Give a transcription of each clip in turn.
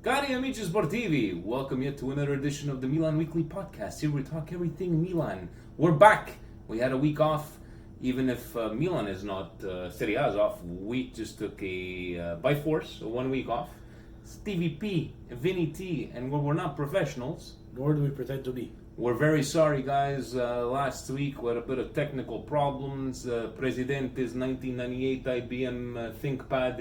Cari amici sportivi, welcome yet to another edition of the Milan Weekly Podcast. Here we talk everything Milan. We're back. We had a week off. Even if Milan is not, Serie A is off, we just took by force, a 1 week off. Stevie P, Vinny T, and we're not professionals. Nor do we pretend to be. We're very sorry, guys. Last week we had a bit of technical problems. Presidente's 1998 IBM ThinkPad.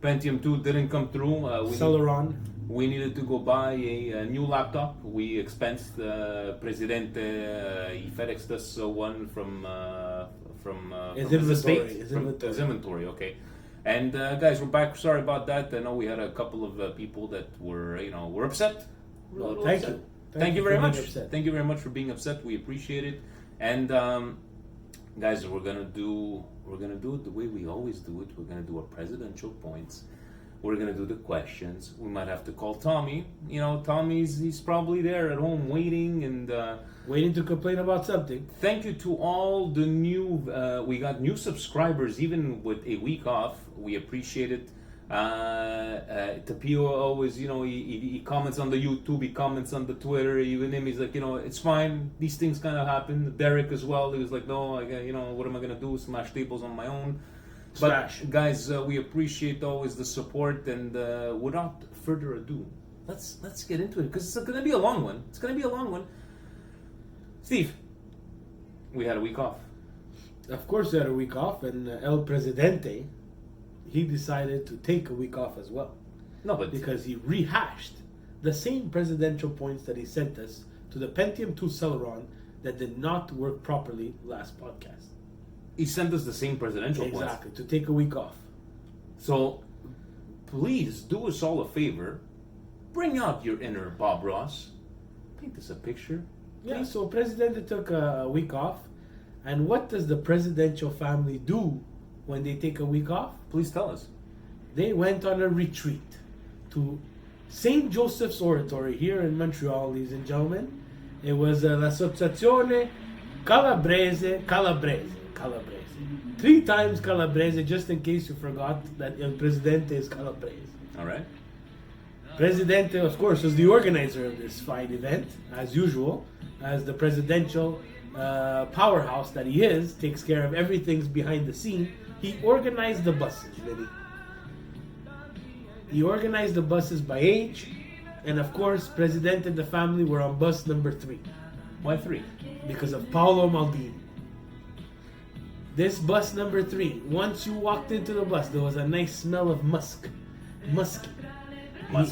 Pentium 2 didn't come through. Celeron. We needed to go buy a new laptop. We expensed Presidente. He FedExed us one from the States. His inventory, okay. And guys, we're back. Sorry about that. I know we had a couple of people that were upset. Well, thank you. Thank you very much. Thank you very much for being upset. We appreciate it. And guys, we're gonna do it the way we always do it. We're gonna do our presidential points. We're gonna do the questions. We might have to call Tommy. He's probably there at home waiting and waiting to complain about something. Thank you to all the new. We got new subscribers even with a week off. We appreciate it. Tapio always, he comments on the YouTube, he comments on the Twitter, even him, he's like, it's fine, these things kind of happen. Derek as well, he was like, no, what am I gonna do, smash tables on my own. Smash. But guys, we appreciate always the support, and without further ado, let's get into it, because it's gonna be a long one. Steve, we had a week off. Of course we had a week off, and El Presidente, he decided to take a week off as well. No, but because he rehashed the same presidential points that he sent us to the Pentium 2 Celeron that did not work properly last podcast. He sent us the same presidential points. Exactly, to take a week off. So, please do us all a favor. Bring out your inner Bob Ross. Paint us a picture. Yeah, so Presidente took a week off. And what does the presidential family do when they take a week off? Please tell us. They went on a retreat to St. Joseph's Oratory here in Montreal, ladies and gentlemen. It was l'Associazione Calabrese. 3 times Calabrese, just in case you forgot that El Presidente is Calabrese. All right. Presidente, of course, was the organizer of this fine event, as usual, as the presidential powerhouse that he is, takes care of everything behind the scene. He organized the buses, Vinny. He organized the buses by age, and of course, President and the family were on bus number 3. Why 3? Because of Paolo Maldini. This bus number 3, once you walked into the bus, there was a nice smell of musky.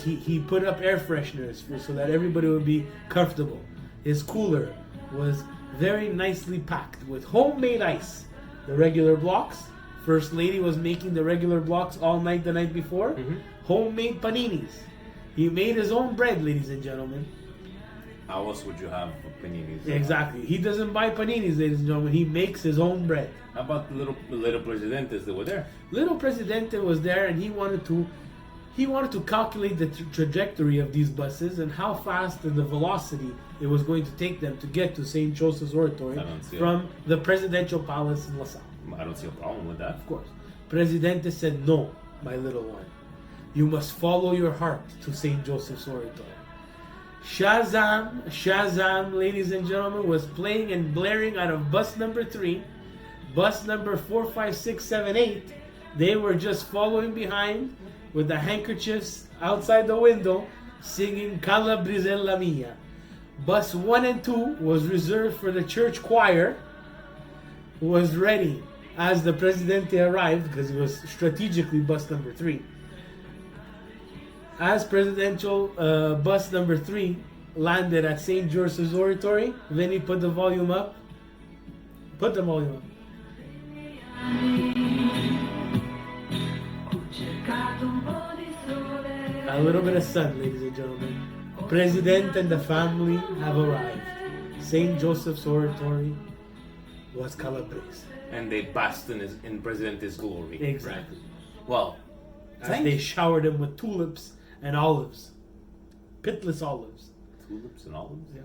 He put up air fresheners so that everybody would be comfortable. His cooler was very nicely packed with homemade ice. The regular blocks. First Lady was making the regular blocks all night the night before. Mm-hmm. Homemade paninis. He made his own bread, ladies and gentlemen. How else would you have paninis? Exactly. He doesn't buy paninis, ladies and gentlemen. He makes his own bread. How about the little Presidentes that were there? Little Presidente was there, and he wanted to calculate the trajectory of these buses and how fast and the velocity it was going to take them to get to St. Joseph's Oratory from the presidential palace in LaSalle. I don't see a problem with that. Of course. Presidente said, no, my little one. You must follow your heart to St. Joseph's Oratory. Shazam, ladies and gentlemen, was playing and blaring out of bus number 3. Bus number 4, 5, 6, 7, 8. They were just following behind with the handkerchiefs outside the window, singing Calabrisella Mia. Bus 1 and 2 was reserved for the church choir, who was ready as the Presidente arrived, because it was strategically bus number 3. As presidential bus number 3 landed at St. Joseph's Oratory, Vinny, put the volume up. Put the volume up. A little bit of sun, ladies and gentlemen. President and the family have arrived. St. Joseph's Oratory was Calabrese. And they basked in Presidente's glory. Exactly. Right? Well, as they showered him with tulips and olives. Pitless olives. Tulips and olives? Yeah.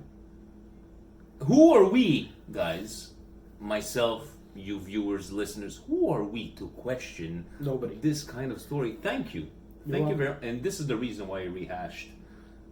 Who are we, guys? Myself, you viewers, listeners, who are we to question Nobody. This kind of story? Thank you. Thank you very much. And this is the reason why I rehashed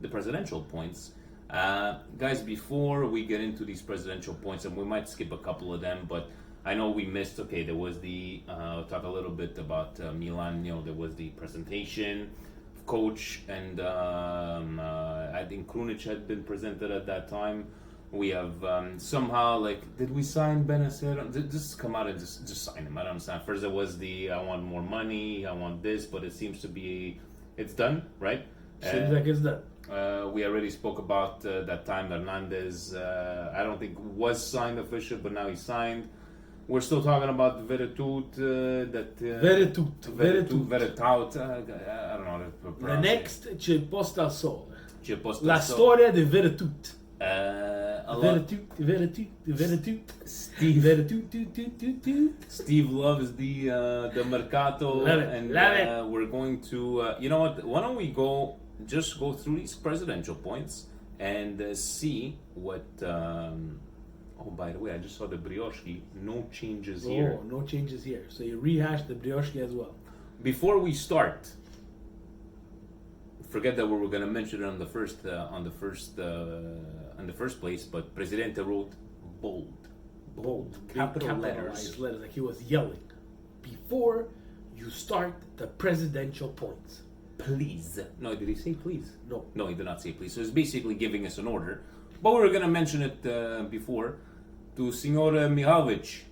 the presidential points. Guys, before we get into these presidential points, and we might skip a couple of them, but I know we missed, okay, there was the, talk a little bit about Milan, there was the presentation of coach, and I think Krunic had been presented at that time. We have somehow, did we sign Benacer? Just come out and just sign him. I don't understand. First it was I want more money, I want this, but it seems to be, it's done, right? Seems like it's done. We already spoke about that time Hernandez, I don't think was signed official, but now he's signed. We're still talking about Veretout, Veretout, I don't know how to The pronounce it. next, Ci posta al sole. Ci posta La al sole. storia di Veretout. Steve loves the mercato, Love it, and love it. we're going to. You know what? Why don't we go through these presidential points and see what. Oh, by the way, I just saw the brioche. No changes here. Oh, no changes here. So you rehash the brioche as well. Before we start, forget that we were going to mention it on the first place, but Presidente wrote bold, capital letters. Like he was yelling. Before you start the presidential points. Please. No, did he say please? No. He did not say please. So it's basically giving us an order. But we were going to mention it before to Signor Mihalovic.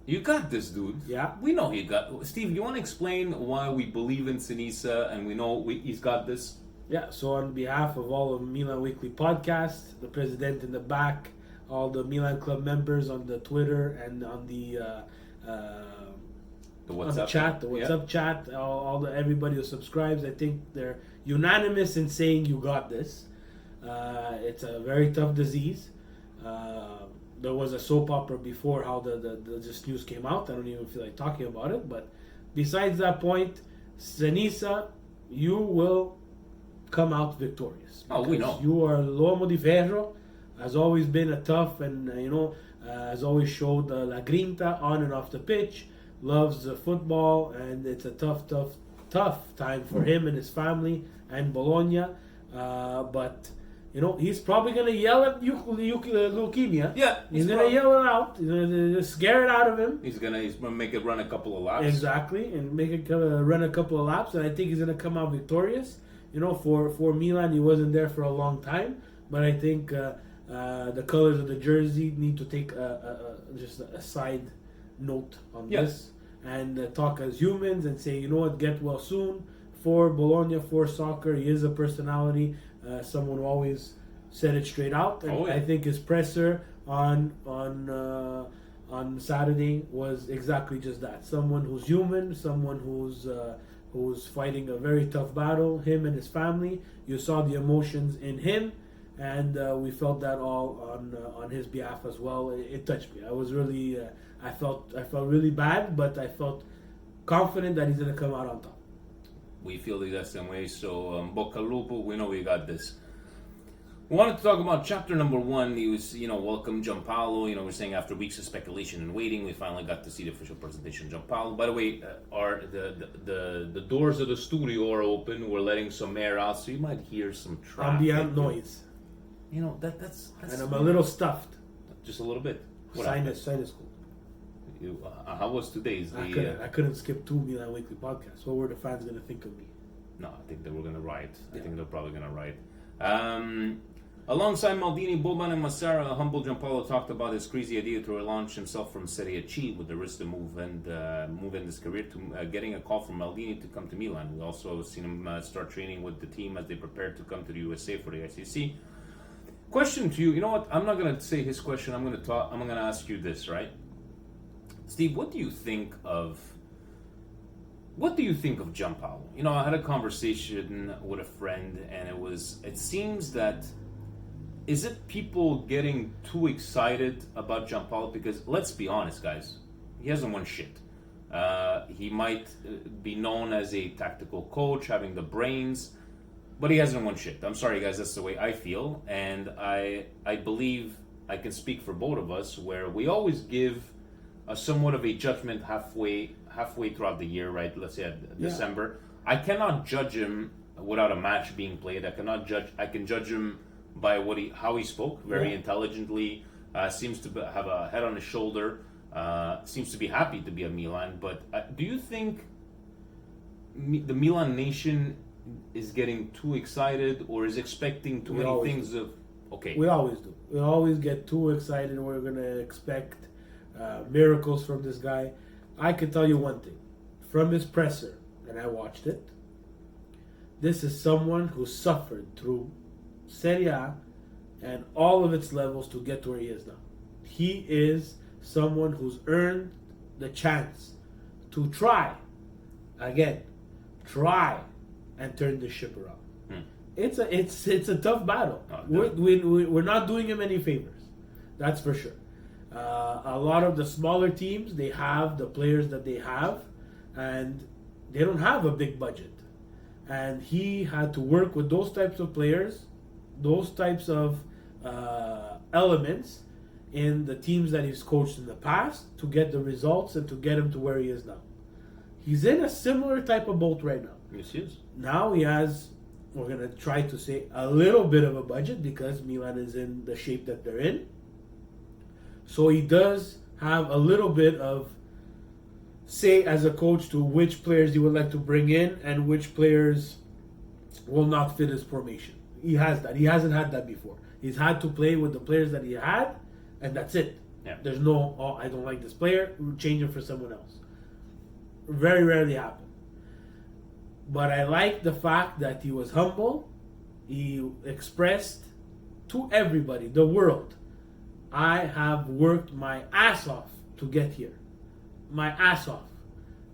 You got this, dude. Yeah. We know you got. Steve, you want to explain why we believe in Sinisa and we know he's got this? Yeah, so on behalf of all of Milan Weekly Podcast, the president in the back, all the Milan Club members on the Twitter and on the WhatsApp chat, everybody who subscribes, I think they're unanimous in saying you got this. It's a very tough disease. There was a soap opera before how this news came out. I don't even feel like talking about it. But besides that point, Sinisa, you will come out victorious. Oh, we know. You are l'uomo di ferro. Has always been a tough and, has always showed la grinta on and off the pitch. Loves football, and it's a tough time for him and his family and Bologna. But he's probably going to yell at leukemia. Yeah, he's going to yell it out. He's going to scare it out of him. He's gonna make it run a couple of laps. Exactly, and make it run a couple of laps. And I think he's going to come out victorious. For Milan, he wasn't there for a long time, but I think the colors of the jersey need to take just a side note on this and talk as humans and say, get well soon. For Bologna, for soccer, he is a personality. Someone who always said it straight out. And I think his presser on Saturday was exactly just that. Someone who's human, someone who's fighting a very tough battle. Him and his family. You saw the emotions in him, and we felt that all on his behalf as well. It touched me. I was really, I felt really bad, but I felt confident that he's gonna come out on top. We feel the exact same way. So, Bocca al Lupo, we know we got this. We wanted to talk about chapter number 1. He was, welcome Giampaolo. We're saying after weeks of speculation and waiting, we finally got to see the official presentation of Giampaolo. By the way, the doors of the studio are open. We're letting some air out, so you might hear some traffic. Ambient noise. That's and I'm a little stuffed. Just a little bit. Sinus cool. How was today's? I couldn't skip 2 Milan Weekly podcasts. What were the fans going to think of me? No, I think they were going to riot. I think they're probably going to riot. Alongside Maldini, Boban, and Massara, humble Giampaolo talked about his crazy idea to relaunch himself from Serie C with the risk to move in his career to getting a call from Maldini to come to Milan. We also seen him start training with the team as they prepare to come to the USA for the ICC. Question to you. You know what? I'm not going to say his question. I'm going to ask you this, right? Steve, what do you think of Giampaolo? I had a conversation with a friend, and it seems that, is it people getting too excited about Giampaolo? Because let's be honest, guys, he hasn't won shit. He might be known as a tactical coach, having the brains, but he hasn't won shit. I'm sorry, guys, that's the way I feel, and I believe I can speak for both of us, where we always give somewhat of a judgment halfway throughout the year, right? Let's say at December. I cannot judge him without a match being played. I can judge him by how he spoke, very intelligently. Seems to have a head on his shoulder. Seems to be happy to be at Milan. But do you think the Milan nation is getting too excited, or is expecting too many things? Okay, we always do. We always get too excited. We're gonna expect miracles from this guy. I can tell you one thing from his presser, and I watched it. This is someone who suffered through Serie A and all of its levels to get to where he is now. He is someone who's earned the chance to try and turn the ship around. It's a tough battle. We're not doing him any favors, that's for sure. A lot of the smaller teams, they have the players that they have, and they don't have a big budget. And he had to work with those types of players, those types of elements in the teams that he's coached in the past to get the results and to get him to where he is now. He's in a similar type of boat right now. Yes, he is. Now he has, we're going to try to say, a little bit of a budget because Milan is in the shape that they're in. So he does have a little bit of say as a coach to which players he would like to bring in and which players will not fit his formation. He has that. He hasn't had that before. He's had to play with the players that he had, and that's it. Yeah. There's no, I don't like this player, change him for someone else. Very rarely happen. But I like the fact that he was humble. He expressed to everybody, the world, I have worked my ass off to get here. My ass off.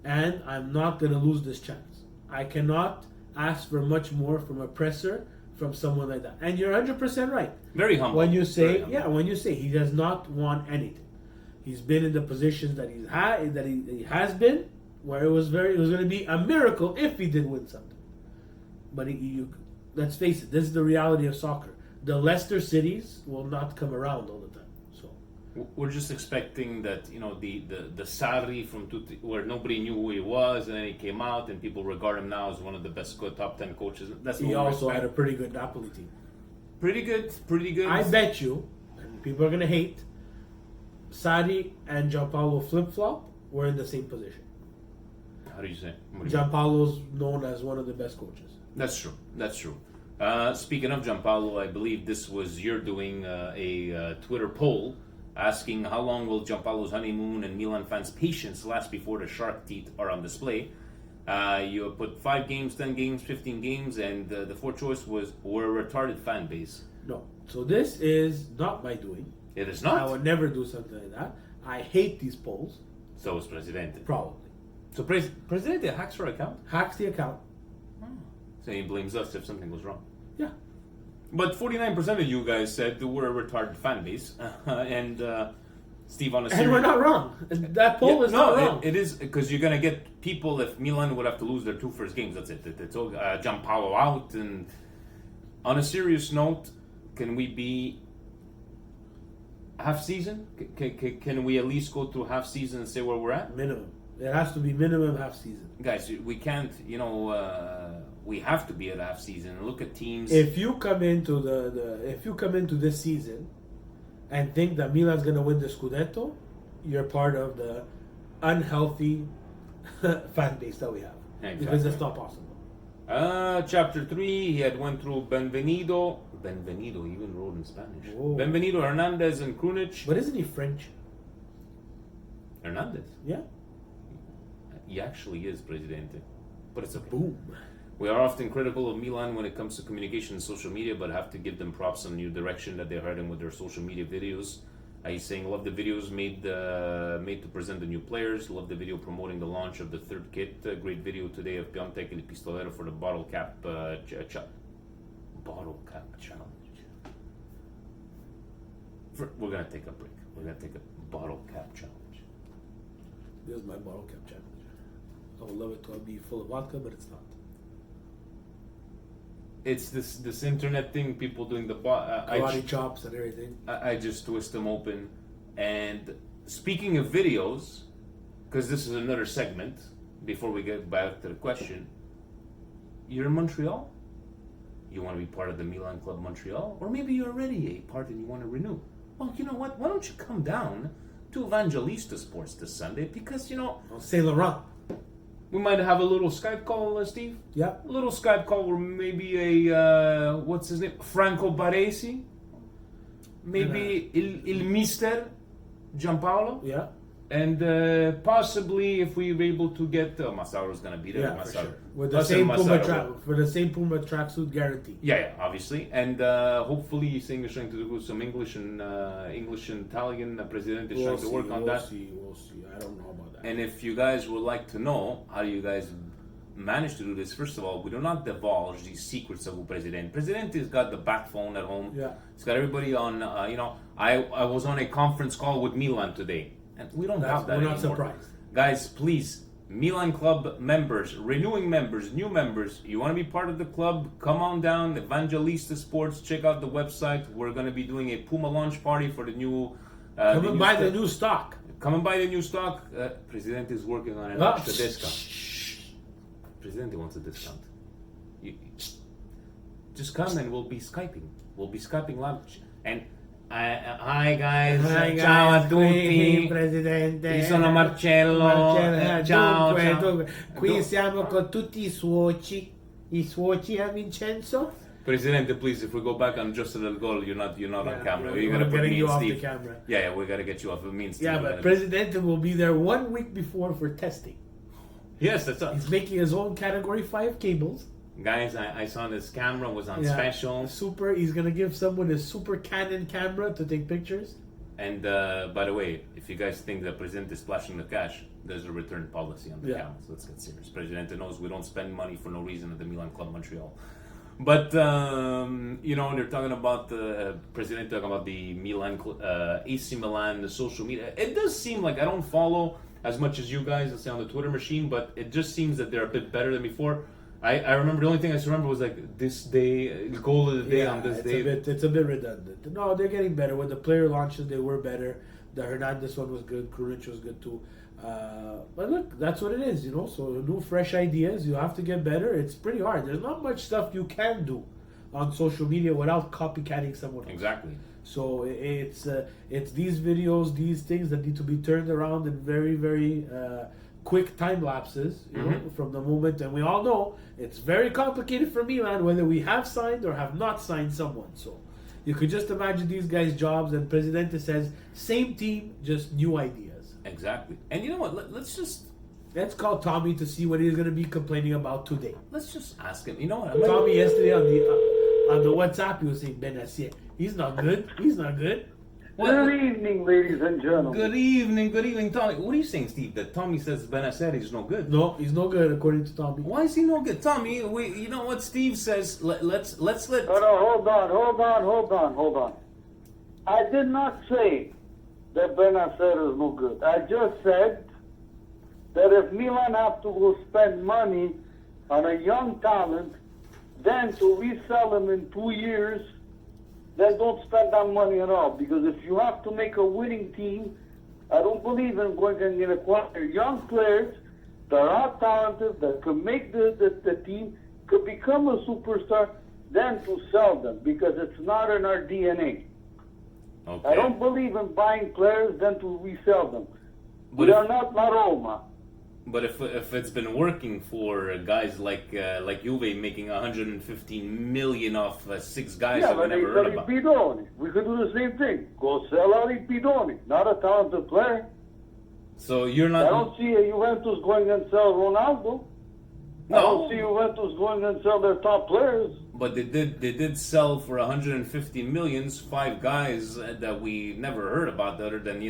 And I'm not going to lose this chance. I cannot ask for much more from a presser, from someone like that. And you're 100% right. Very humble. When you say, when you say he does not want anything. He's been in the positions that he has been, where it was going to be a miracle if he did win something. But let's face it, this is the reality of soccer. The Leicester cities will not come around all the time. So we're just expecting that, the Sarri from where nobody knew who he was, and then he came out, and people regard him now as one of the best top 10 coaches. That's he also had a pretty good Napoli team. Pretty good. I bet you, and people are going to hate, Sarri and Gianpaolo flip-flop were in the same position. How do you say? Gianpaolo's known as one of the best coaches. That's true. Speaking of Gianpaolo, I believe this was you're doing a Twitter poll asking how long will Gianpaolo's honeymoon and Milan fans' patience last before the shark teeth are on display. You put 5 games, 10 games, 15 games, and the fourth choice was we're a retarded fan base. No. So this is not my doing. It is not? I would never do something like that. I hate these polls. So is Presidente. Probably. So Presidente hacks her account? Hacks the account. So he blames us if something goes wrong. Yeah. But 49% of you guys said that we're a retarded fan base. And Steve, on a serious... And we're not wrong. That poll is not wrong. It is, because you're going to get people, if Milan would have to lose their 2 first games, that's it. It's all Gianpaolo out. And on a serious note, can we be half season? Can we at least go through half season and say where we're at? Minimum. It has to be minimum half season. Guys, we can't, we have to be at half season and look at teams. If you come into this season and think that Milan's going to win the Scudetto, you're part of the unhealthy fan base that we have. Exactly. Because it's not possible. Chapter 3, he had went through Benvenido, even wrote in Spanish. Whoa. Benvenido, Hernandez, and Krunic. But isn't he French? Hernandez? Yeah. He actually is Presidente. But it's okay. Boom. We are often critical of Milan when it comes to communication and social media, but have to give them props on the new direction that they're heading with their social media videos. He's saying, love the videos made to present the new players. Love the video promoting the launch of the third kit. Great video today of Piontek and Pistolero for the bottle cap challenge. We're going to take a break. We're going to take a bottle cap challenge. This is my bottle cap challenge. I would love it to be full of vodka, but it's not. It's this internet thing, people doing the karate chops and everything. I just twist them open, and speaking of videos, because this is another segment before we get back to the question, you're in Montreal? You want to be part of the Milan Club Montreal? Or maybe you're already a part and you want to renew? Well, you know what? Why don't you come down to Evangelista Sports this Sunday? Because, Saint Laurent. we might have a little Skype call, Steve. Yeah. A little Skype call where maybe a, what's his name? Franco Baresi? Maybe Il Mister Giampaolo? Yeah. And possibly if we were able to get Massaro's gonna be there. Yeah, for Massaro. sure. With the Us and same Puma Massaro. for the same Puma tracksuit guarantee. Yeah, obviously, and hopefully he's trying to do some English and Italian. President is trying to work on that. We'll see. I don't know about that. And if you guys would like to know how you guys managed to do this, first of all, we do not divulge these secrets of President. President has got the backbone at home. Yeah. He's got everybody on. I was on a conference call with Milan today, and we don't have that We're not anymore. surprised. Guys, please. Milan Club members, renewing members, new members, you want to be part of the club, come on down, Evangelista Sports, check out the website. We're going to be doing a Puma launch party for the new... Come and buy the new stock. Come and buy the new stock. President is working on an extra discount. President wants a discount. Just come and we'll be Skyping. We'll be Skyping lunch. And hi guys, ciao a tutti. Presidente. Io sono Marcello. Ciao, ciao. Dunque, qui siamo con tutti i suoci a Vincenzo. Presidente, please, if we go back on just a little goal, you're not on camera. We're You're gonna put getting me you and off Steve. the camera. Yeah, we gotta get you off. It means Steve. Yeah, but Presidente will be there 1 week before for testing. Yes, that's He's making his own Category 5 cables. Guys, I saw this camera was on special. Super. He's gonna give someone a Super Canon camera to take pictures. And by the way, if you guys think that President is splashing the cash, there's a return policy on the camera. So let's get serious. Presidente knows we don't spend money for no reason at the Milan Club Montreal. But they're talking about the President talking about the Milan, AC Milan, the social media. It does seem like I don't follow as much as you guys, let's say on the Twitter machine, but it just seems that they're a bit better than before. I remember the only thing I remember was like this day, goal of the day on this day. It's a bit redundant. No, they're getting better. With the player launches, they were better. The Hernandez one was good. Krunic was good too. But look, that's what it is, So new, fresh ideas. You have to get better. It's pretty hard. There's not much stuff you can do on social media without copycatting someone else. Exactly. So it's these videos, these things that need to be turned around in very, very quick time lapses, from the moment. And we all know it's very complicated for Milan whether we have signed or have not signed someone. So you could just imagine these guys' jobs. And Presidente says, same team, just new ideas. Exactly. And you know what? Let's call Tommy to see what he's going to be complaining about today. Let's just ask him. You know what? Tommy yesterday on the WhatsApp, he was saying Benacer. He's not good. He's not good. Good evening, ladies and gentlemen. Good evening, Tommy. What are you saying, Steve? That Tommy says Benacer is no good? No, he's no good according to Tommy. Why is he no good, Tommy? You know what Steve says? Let's let. No, hold on. I did not say that Benacer is no good. I just said that if Milan have to go spend money on a young talent, then to resell him in 2 years, then don't spend that money at all. Because if you have to make a winning team, I don't believe in going and acquire young players that are talented, that can make the team, could become a superstar, then to sell them, because it's not in our DNA. Okay. I don't believe in buying players, then to resell them. But We are not La Roma. But if it's been working for guys like Juve making 115 million off 6 guys Yeah, that we but they never sell heard about. Pidoni. We could do the same thing. Go sell out Pidoni, not a talented player. So you're I not. don't see a Juventus going and sell Ronaldo. I don't see Juventus going and sell their top players. But they did sell for 150 millions 5 guys that we never heard about, other than who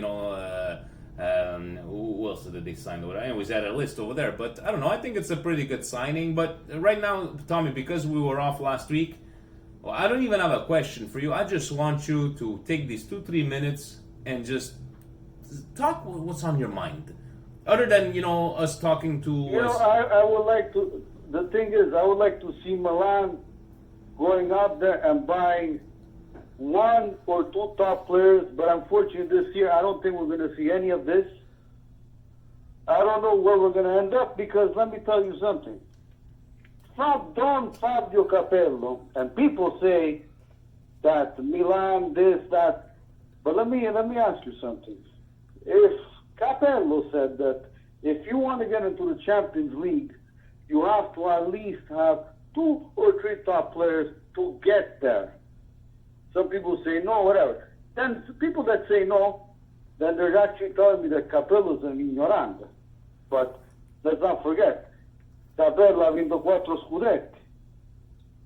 else did they sign over there? Anyways, had a list over there. But I don't know. I think it's a pretty good signing. But right now, Tommy, because we were off last week, well, I don't even have a question for you. I just want you to take these 2-3 minutes and just talk what's on your mind. Other than, us talking to... I would like to... The thing is, I would like to see Milan going out there and buying one or two top players, but unfortunately this year I don't think we're going to see any of this. I don't know where we're going to end up because let me tell you something. Don Fabio Capello, and people say that Milan, this, that, but let me ask you something. If Capello said that if you want to get into the Champions League, you have to at least have 2 or 3 top players to get there. Some people say no, whatever. Then people that say no, then they're actually telling me that Capello's an ignorante. But let's not forget, Capello ha vinto 4 scudetti.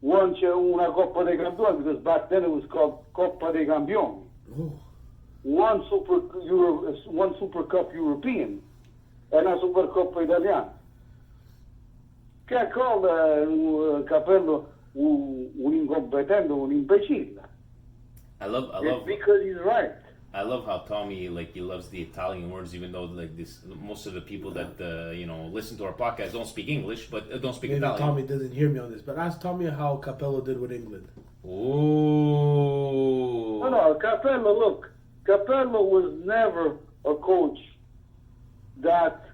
Won una Coppa dei Campioni, because back then it was called Coppa dei Campioni. Oh. One Super Cup European and a Super Coppa Italiana. Can't call Capello un incompetente, un imbecille. It's because he's right. I love how Tommy he loves the Italian words, even though most of the people that listen to our podcast don't speak English, but don't speak Maybe Italian. Tommy doesn't hear me on this, but ask Tommy how Capello did with England. Oh. No, Capello. Look, Capello was never a coach that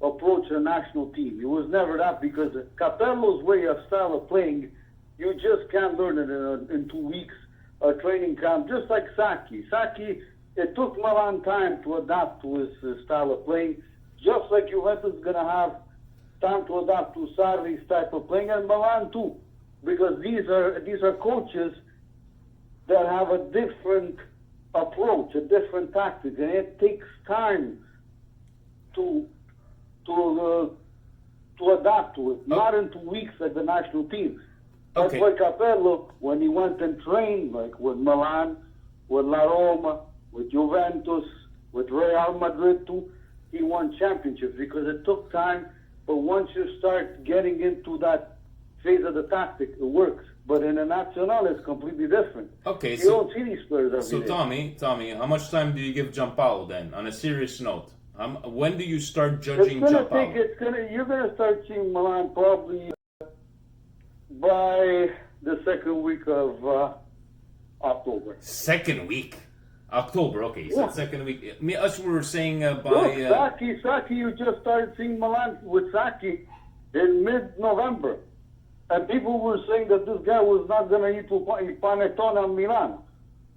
approached a national team. He was never that because Capello's style of playing, you just can't learn it in 2 weeks. A training camp, just like Sacchi. Sacchi, it took Milan time to adapt to his style of playing, just like Juventus is going to have time to adapt to Sarri's type of playing, and Milan too, because these are coaches that have a different approach, a different tactic, and it takes time to adapt to it, not in 2 weeks like the national team. That's Okay. why Capello, when he went and trained, like with Milan, with La Roma, with Juventus, with Real Madrid too, he won championships because it took time. But once you start getting into that phase of the tactic, it works. But in a national, it's completely different. Okay, You don't see these players every day. Tommy, how much time do you give Giampaolo then? On a serious note, when do you start judging You're gonna start seeing Milan probably by the second week of October. Second week, October. Okay, you said second week. Us were saying Look, by. Sacchi, you just started seeing Milan with Sacchi in mid-November. And people were saying that this guy was not going to eat panettone in Milan.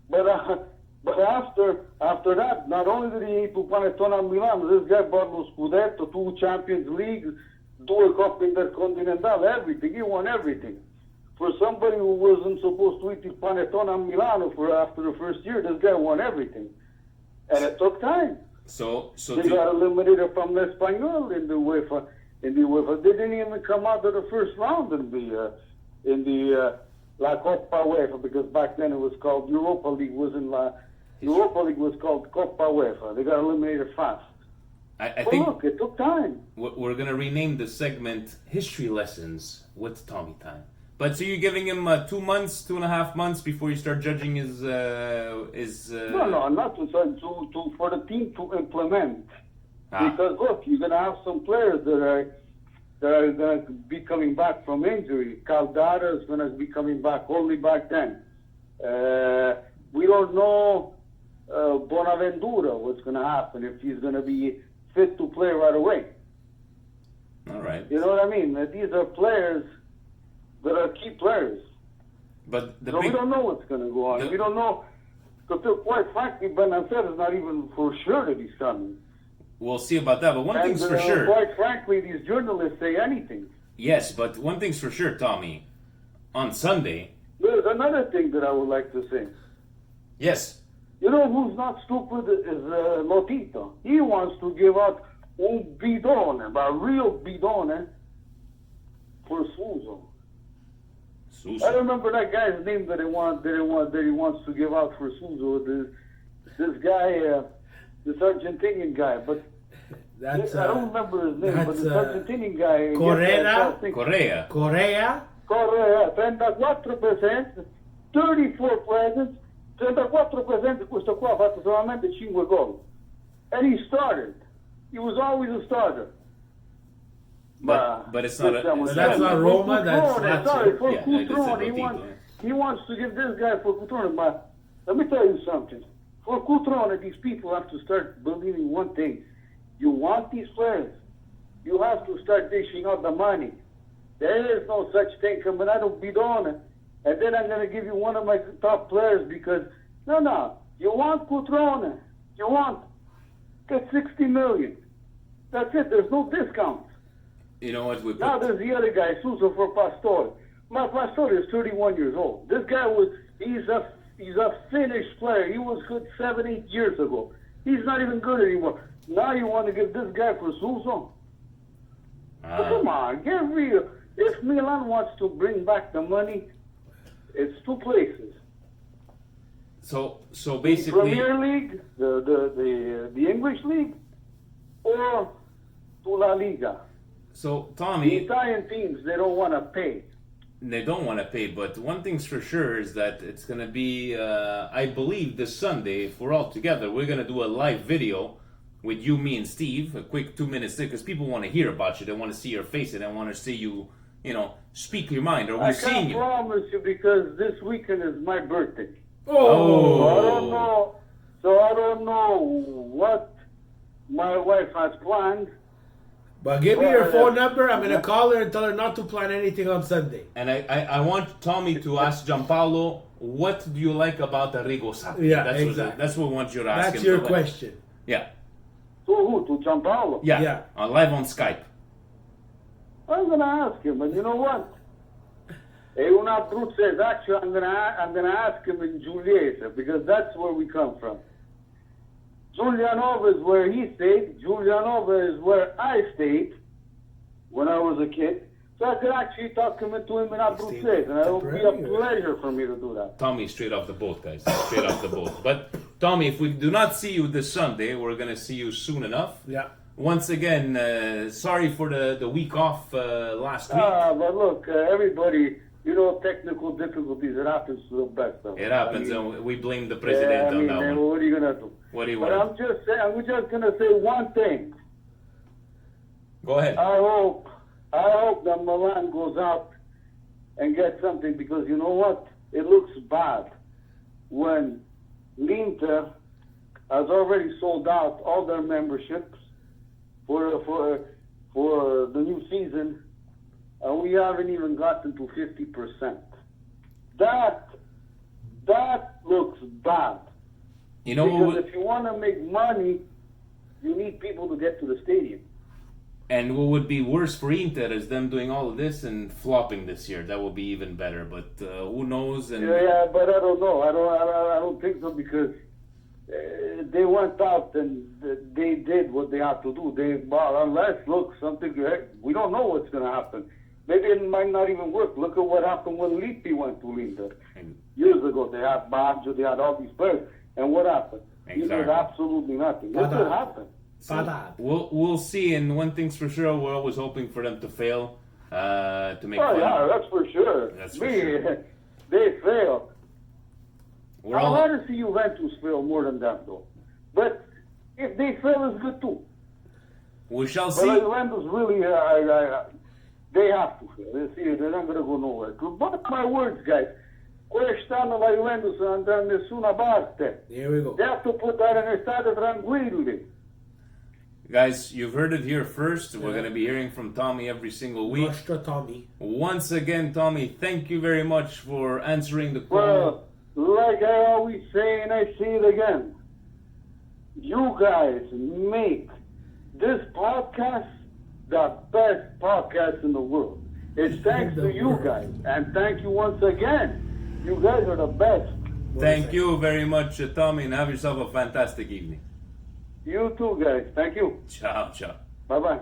But after that, not only did he eat panettone in Milan, this guy bought the Scudetto, 2 Champions Leagues, 2 Coppa Intercontinentale, everything. He won everything. For somebody who wasn't supposed to eat panettone in Milan after the first year, this guy won everything. And it took time. So They got eliminated from the Espanyol in the UEFA. They didn't even come out of the first round in the La Coppa UEFA, because back then it was called Europa League. Europa League was called Coppa UEFA. They got eliminated fast. I think look, it took time. we're gonna rename the segment "History Lessons with Tommy Time." But so you're giving him 2 months, 2.5 months before you start judging his. No, not to for the team to implement. Ah. Because look, you're gonna have some players that are gonna be coming back from injury. Caldara is gonna be coming back only back then. We don't know Bonaventura what's gonna happen, if he's gonna be fit to play right away. All right. You know what I mean? These are players that are key players. But We don't know what's going to go on. We don't know. Because quite frankly, Benacer is not even for sure that he's coming. We'll see about that. But one thing's for sure. Quite frankly, these journalists say anything. Yes, but one thing's for sure, Tommy. On Sunday. There's another thing that I would like to say. Yes. You know who's not stupid is Lotito. He wants to give out un bidone, a real bidone, for Suso. I remember that guy's name that he wants to give out for Suso. This guy, this Argentinian guy, but That's I don't remember his name, but this Argentinian guy. Correa. 34%, 34 presents, 34% questo qua ha fatto solamente 5 gol. And he started. He was always a starter. But it's not. That's not Roma. That's Sorry, for Yeah, Cutrone. it's a He wants to give this guy for Cutrone, but Let me tell you something. For Cutrone, these people have to start believing one thing. You want these players, you have to start dishing out the money. There is no such thing, Campeonato Bidone, and then I'm going to give you one of my top players because, no, you want Cutrone, get 60 million. That's it, there's no discounts. You know what? Now there's the other guy, Sousa for Pastore. My Pastore is 31 years old. This guy he's a finished player. He was good 7-8 years ago. He's not even good anymore. Now you want to give this guy for Sousa? Come on, get real. If Milan wants to bring back the money, it's two places. So basically, Premier League, the English League, or to La Liga. So The Tommy, Italian teams, they don't want to pay. they don't want to pay, but one thing's for sure is that it's going to be, I believe, this Sunday, if we're all together, we're going to do a live video with you, me, and Steve, a quick 2 minutes thing, because people want to hear about you. They want to see your face, and they want to see you, speak your mind. Are we I seeing can't you? promise you because this weekend is my birthday. Oh. So I don't know what my wife has planned. But give me your phone number. I'm gonna call her and tell her not to plan anything on Sunday. And I want Tommy to ask Gianpaolo, what do you like about Arrigo Sacchi? Yeah, that's exactly. That's what we want you to ask him. That's your to question. Yeah. To who? To Gianpaolo? Yeah. Yeah. Live on Skype. I'm gonna ask him, and you know what? Una Abruzzese. Actually, I'm gonna ask him in Giuliese because that's where we come from. Giulianova is where he stayed. Giulianova is where I stayed when I was a kid. So I could actually talk him into him in Abruzzese, and it would be a pleasure for me to do that. Tommy, straight off the boat, guys. Straight off the boat. But, Tommy, if we do not see you this Sunday, we're going to see you soon enough. Yeah. Once again, sorry for the week off last week. But look, everybody, technical difficulties, it happens to the best of us. It happens, I mean, and we blame the president on that one. what are you going to do? What do you But want? I'm just saying, I'm just going to say one thing. Go ahead. I hope that Milan goes out and gets something because you know what? It looks bad when l'Inter has already sold out all their memberships for the new season, and we haven't even gotten to 50%. That looks bad. You know Because what? if you want to make money, you need people to get to the stadium. And what would be worse for Inter is them doing all of this and flopping this year. That would be even better. But who knows? And Yeah, but I don't know. I don't think so because they went out and they did what they had to do. Unless we don't know what's going to happen. Maybe it might not even work. Look at what happened when Lippi went to Inter years ago. They had Baggio, they had all these players, and what happened? He did Exactly. absolutely nothing. What could happen? So we'll see. And one thing's for sure, we're always hoping for them to fail to make Oh fun. yeah, that's for sure. That's for sure. They fail. We're I'd all, rather see Juventus fail more than them, though. But if they fail, it's good too. we shall But see. Juventus really, they have to fail. They're not going to go nowhere. But my words, guys, quest'anno la Juventus non andrà da nessuna parte. Here we go. They have to put that in estate tranquilli. Guys, you've heard it here first. We're going to be hearing from Tommy every single week. Nostra Tommy. Once again, Tommy, thank you very much for answering the call. Well, like I always say, and I say it again, you guys make this podcast the best podcast in the world. It's thanks to you guys. And thank you once again. You guys are the best. Thank you very much, Tommy, and have yourself a fantastic evening. You too, guys. Thank you. Ciao, ciao. Bye-bye.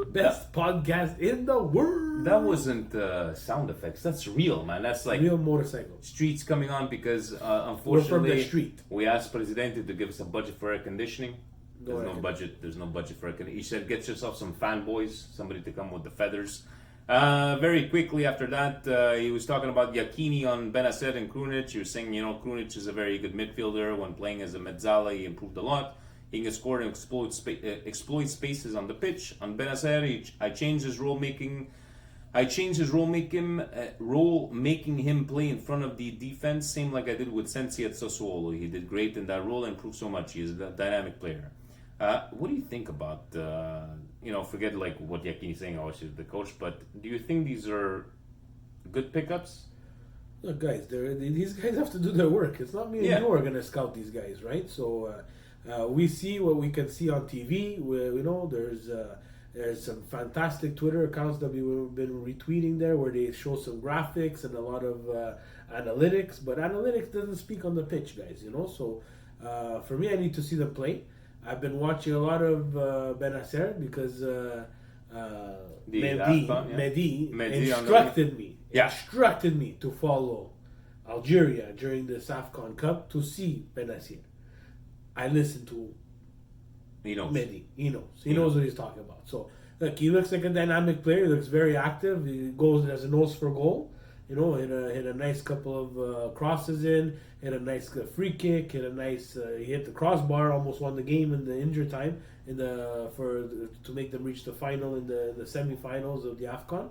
Best podcast in the world. That wasn't sound effects. That's real, man. That's like Real motorcycle. streets coming on because We're from unfortunately the street. we asked Presidente to give us a budget for air conditioning. No There's air no budget. There's no budget for air conditioning. He said, "Get yourself some fanboys, somebody to come with the feathers." Very quickly after that, he was talking about Iachini on Benacer and Krunic. He was saying, Krunic is a very good midfielder. When playing as a mezzala, he improved a lot. He can score and exploit spaces on the pitch. On Benacer, I changed his role making I changed his role, making him play in front of the defense, same like I did with Sensi at Sassuolo. He did great in that role and improved so much. He is a dynamic player. What do you think about, forget like what Yakin is saying, obviously, the coach, but do you think these are good pickups? Look, guys, these guys have to do their work. It's not me and you are going to scout these guys, right? So we see what we can see on TV. We know there's some fantastic Twitter accounts that we've been retweeting there where they show some graphics and a lot of analytics. But analytics doesn't speak on the pitch, guys, So for me, I need to see them play. I've been watching a lot of Benacer because Mehdi instructed me to follow Algeria during the AFCON Cup to see Benacer. I listened to Mehdi. He knows what he's talking about. So, look, he looks like a dynamic player. He looks very active. He has a nose for goal. Hit a nice couple of crosses in. Hit a nice free kick. He hit the crossbar. Almost won the game in the injury time to make them reach the final in the semifinals of the AFCON.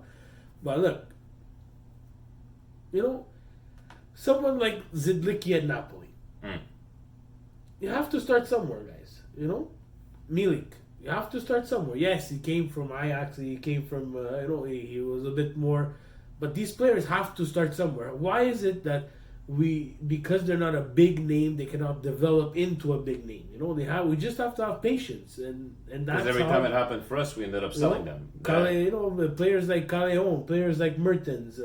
But look, someone like Zidlicky at Napoli. You have to start somewhere, guys. Milik, you have to start somewhere. Yes, he came from Ajax. He came from, he was a bit more. But these players have to start somewhere. Why is it that because they're not a big name, they cannot develop into a big name? We just have to have patience, and that's because every time it happened for us, we ended up selling them. Players like Callejon, players like Mertens.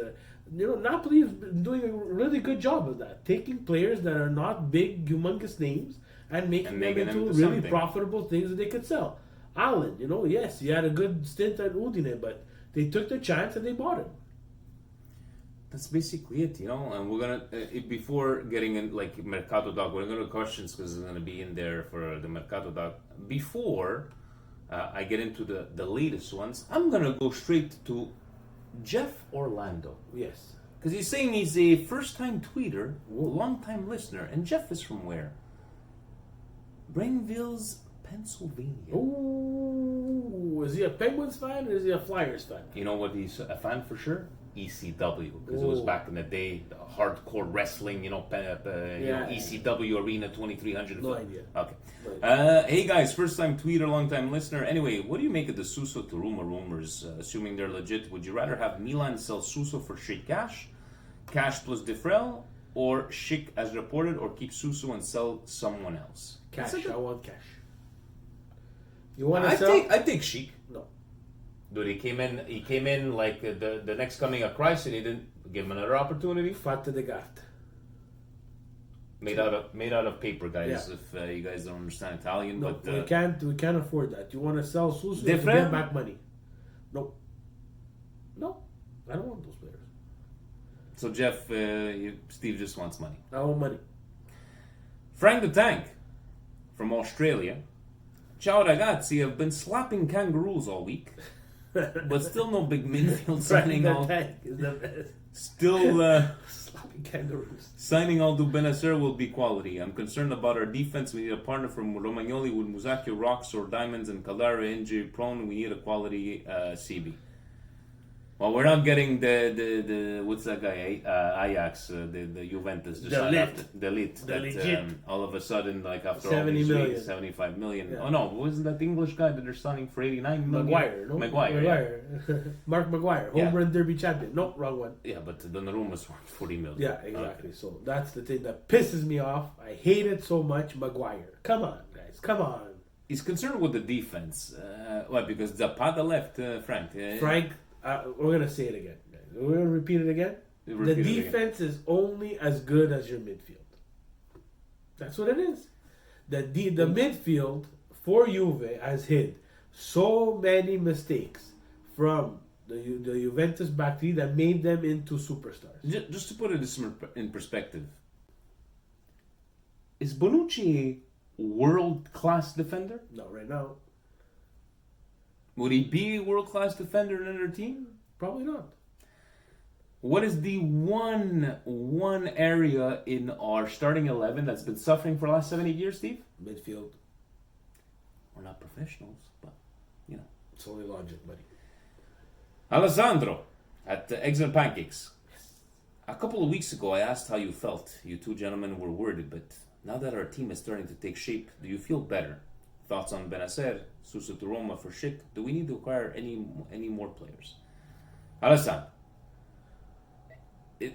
Napoli is doing a really good job of that, taking players that are not big, humongous names and making them into really profitable things that they could sell. Allen, yes, he had a good stint at Udine, but they took the chance and they bought him. That's basically it, and we're gonna before getting in like Mercato Doc, we're gonna go to questions because it's gonna be in there for the Mercato Doc. Before I get into the latest ones, I'm gonna go straight to Jeff Orlando. Yes, because he's saying he's a first-time tweeter, long-time listener, and Jeff is from where? Brainville's, Pennsylvania. Ooh, is he a Penguins fan or is he a Flyers fan? You know what he's a fan for sure? ECW, because it was back in the day, the hardcore wrestling, ECW Arena 2300. No idea. Okay. Hey guys, first time tweeter, long time listener. Anyway, what do you make of the Suso to Roma rumors? Assuming they're legit, would you rather have Milan sell Suso for straight cash plus Defrel, or Schick as reported, or keep Suso and sell someone else? Cash. I want cash. You want to sell? I take Schick. No. Dude, he came in like the next coming of Christ, and he didn't give him another opportunity. Fatte de Gart. Made out of paper, guys. Yeah. If you guys don't understand Italian, no, but we can't afford that. You want to sell Suso to get back money? No, I don't want those players. So Jeff, Steve just wants money. I want money. Frank the Tank from Australia. Ciao ragazzi, I've been slapping kangaroos all week, but still no big midfield signing. Frank the Tank is the best. Still slapping kangaroos. Signing Aldo Benacer will be quality. I'm concerned about our defense. We need a partner from Romagnoli with Musacchio, rocks or diamonds, and Caldara injury prone. We need a quality CB. Well, we're not getting the what's that guy? Ajax, the Juventus. The legit. All of a sudden, like after 70 all these million. weeks, 75 million. Yeah. Oh no, wasn't that the English guy that they're signing for 89 million? Maguire. Yeah. Mark Maguire, home run derby champion. No, wrong one. Yeah, but Donnarumma's worth 40 million. Yeah, exactly. Okay. So that's the thing that pisses me off. I hate it so much. Maguire. Come on, guys. Come on. He's concerned with the defense. What? Because Zapata left, Frank. Frank. We're going to say it again. We're going to repeat it again. The defense is only as good as your midfield. That's what it is. The midfield for Juve has hid so many mistakes from the Juventus back three that made them into superstars. Just to put it in perspective, is Bonucci a world-class defender? No, right now. Would he be a world-class defender in another team? Probably not. What is the one area in our starting 11 that's been suffering for the last 7-8 years, Steve? Midfield. We're not professionals, but, It's only logic, buddy. Alessandro, At the Eggs and Pancakes. A couple of weeks ago, I asked how you felt. You two gentlemen were worried, but now that our team is starting to take shape, do you feel better? Thoughts on Benacer, Sousa to Roma for Schick? Do we need to acquire any more players? Alessandro,